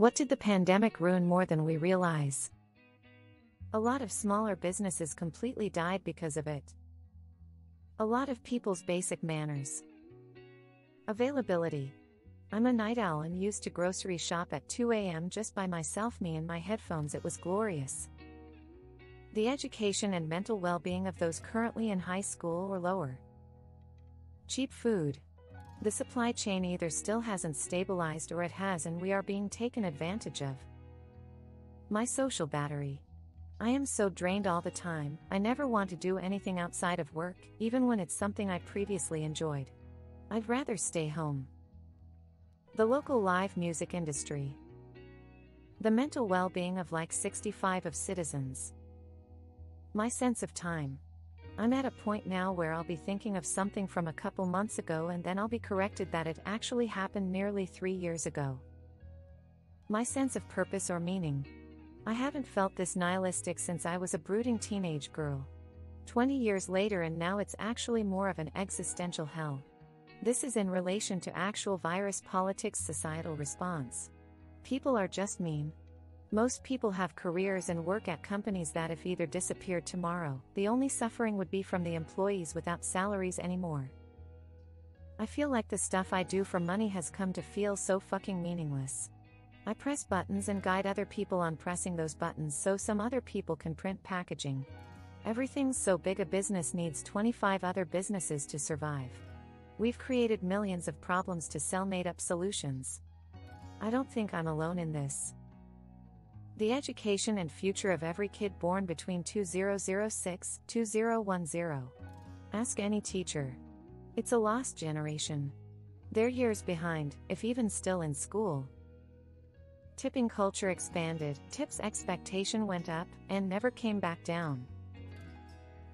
What did the pandemic ruin more than we realize? A lot of smaller businesses completely died because of it. A lot of people's basic manners. Availability. I'm a night owl and used to grocery shop at 2 a.m. just by myself, me and my headphones. It was glorious. The education and mental well-being of those currently in high school or lower. Cheap food. The supply chain either still hasn't stabilized or it has, and we are being taken advantage of. My social battery. I am so drained all the time. I never want to do anything outside of work, even when it's something I previously enjoyed. I'd rather stay home. The local live music industry. The mental well-being of like 65% of citizens. My sense of time. I'm at a point now where I'll be thinking of something from a couple months ago and then I'll be corrected that it actually happened nearly 3 years ago. My sense of purpose or meaning. I haven't felt this nihilistic since I was a brooding teenage girl. 20 years later, and now it's actually more of an existential hell. This is in relation to actual virus politics, societal response. People are just mean. Most people have careers and work at companies that if either disappeared tomorrow, the only suffering would be from the employees without salaries anymore. I feel like the stuff I do for money has come to feel so fucking meaningless. I press buttons and guide other people on pressing those buttons so some other people can print packaging. Everything's so big, a business needs 25 other businesses to survive. We've created millions of problems to sell made-up solutions. I don't think I'm alone in this. The education and future of every kid born between 2006-2010. Ask any teacher. It's a lost generation. They're years behind, if even still in school. Tipping culture expanded, tips expectation went up, and never came back down.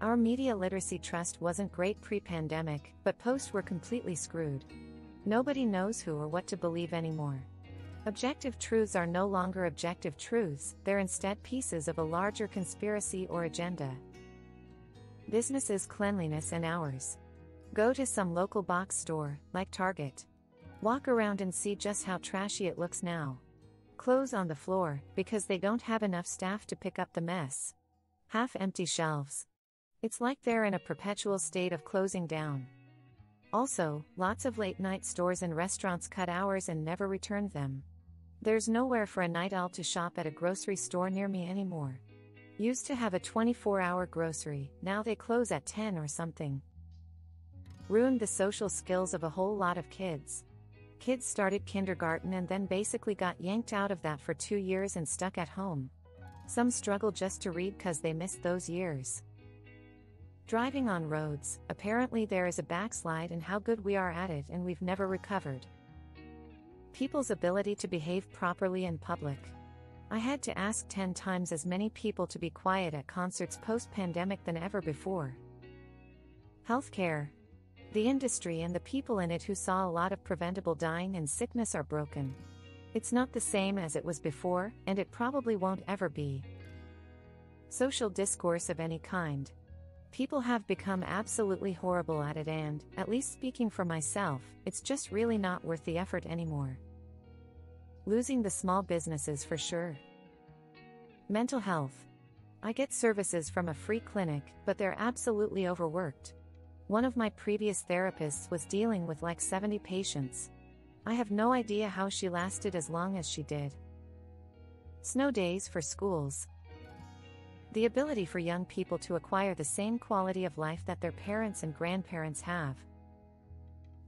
Our media literacy trust wasn't great pre-pandemic, but post we're completely screwed. Nobody knows who or what to believe anymore. Objective truths are no longer objective truths, they're instead pieces of a larger conspiracy or agenda. Businesses' cleanliness and hours. Go to some local box store, like Target. Walk around and see just how trashy it looks now. Clothes on the floor, because they don't have enough staff to pick up the mess. Half-empty shelves. It's like they're in a perpetual state of closing down. Also, lots of late-night stores and restaurants cut hours and never returned them. There's nowhere for a night owl to shop at a grocery store near me anymore. Used to have a 24-hour grocery, now they close at 10 or something. Ruined the social skills of a whole lot of kids. Kids started kindergarten and then basically got yanked out of that for 2 years and stuck at home. Some struggle just to read cause they missed those years. Driving on roads, apparently there is a backslide in how good we are at it and we've never recovered. People's ability to behave properly in public. I had to ask 10 times as many people to be quiet at concerts post-pandemic than ever before. Healthcare. The industry and the people in it who saw a lot of preventable dying and sickness are broken. It's not the same as it was before, and it probably won't ever be. Social discourse of any kind. People have become absolutely horrible at it and, at least speaking for myself, it's just really not worth the effort anymore. Losing the small businesses for sure. Mental health. I get services from a free clinic, but they're absolutely overworked. One of my previous therapists was dealing with like 70 patients. I have no idea how she lasted as long as she did. Snow days for schools. The ability for young people to acquire the same quality of life that their parents and grandparents have.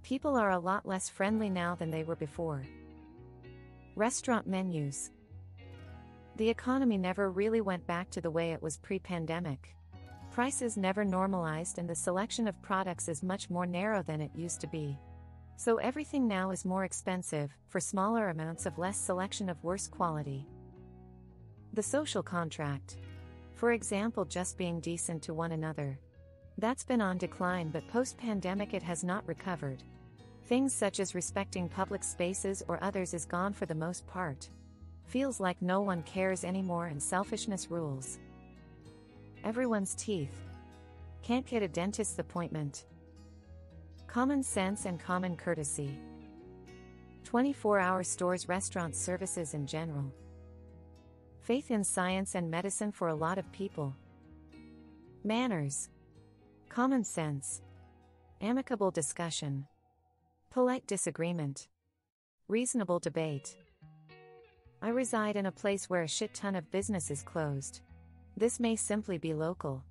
People are a lot less friendly now than they were before. Restaurant menus. The economy never really went back to the way it was pre-pandemic. Prices never normalized and the selection of products is much more narrow than it used to be. So everything now is more expensive, for smaller amounts of less selection of worse quality. The social contract. For example, just being decent to one another. That's been on decline, but post-pandemic it has not recovered. Things such as respecting public spaces or others is gone for the most part. Feels like no one cares anymore and selfishness rules. Everyone's teeth. Can't get a dentist's appointment. Common sense and common courtesy. 24-hour stores, restaurants, services in general. Faith in science and medicine for a lot of people. Manners. Common sense. Amicable discussion. Polite disagreement. Reasonable debate. I reside in a place where a shit ton of business is closed. This may simply be local.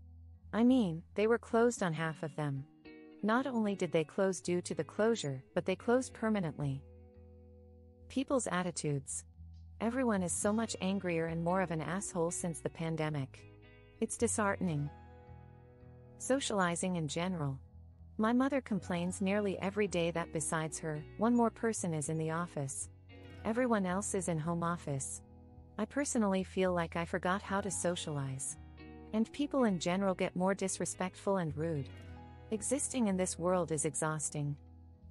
I mean, they were closed on half of them. Not only did they close due to the closure, but they closed permanently. People's attitudes. Everyone is so much angrier and more of an asshole since the pandemic. It's disheartening. Socializing in general. My mother complains nearly every day that besides her, one more person is in the office. Everyone else is in home office. I personally feel like I forgot how to socialize. And people in general get more disrespectful and rude. Existing in this world is exhausting.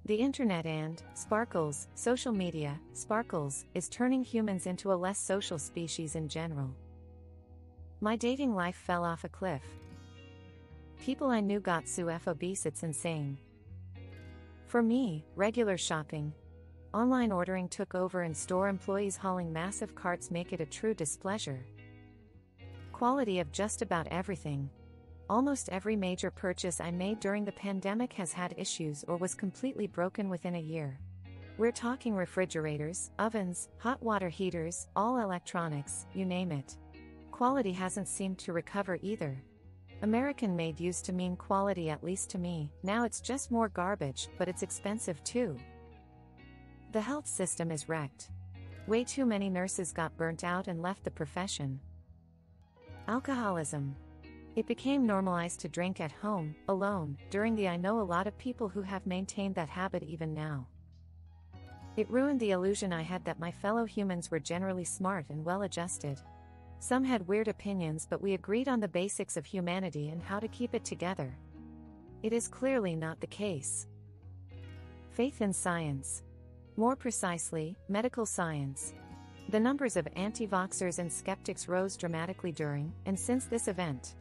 The internet and, sparkles, social media, sparkles, is turning humans into a less social species in general. My dating life fell off a cliff. People I knew got so obese it's insane. For me, regular shopping. Online ordering took over and store employees hauling massive carts make it a true displeasure. Quality of just about everything. Almost every major purchase I made during the pandemic has had issues or was completely broken within a year. We're talking refrigerators, ovens, hot water heaters, all electronics, you name it. Quality hasn't seemed to recover either. American made used to mean quality, at least to me. Now it's just more garbage, but it's expensive too. The health system is wrecked. Way too many nurses got burnt out and left the profession. Alcoholism. It became normalized to drink at home, alone, I know a lot of people who have maintained that habit even now. It ruined the illusion I had that my fellow humans were generally smart and well-adjusted. Some had weird opinions, but we agreed on the basics of humanity and how to keep it together. It is clearly not the case. Faith in science. More precisely, medical science. The numbers of anti-vaxxers and skeptics rose dramatically during and since this event.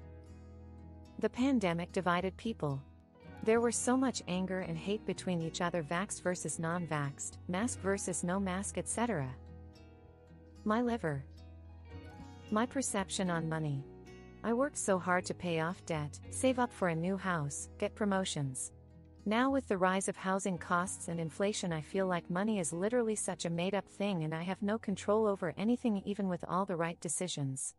The pandemic divided people. There were so much anger and hate between each other, vaxxed versus non-vaxxed, mask versus no mask, etc. My liver. My perception on money. I worked so hard to pay off debt, save up for a new house, get promotions. Now with the rise of housing costs and inflation, I feel like money is literally such a made-up thing and I have no control over anything even with all the right decisions.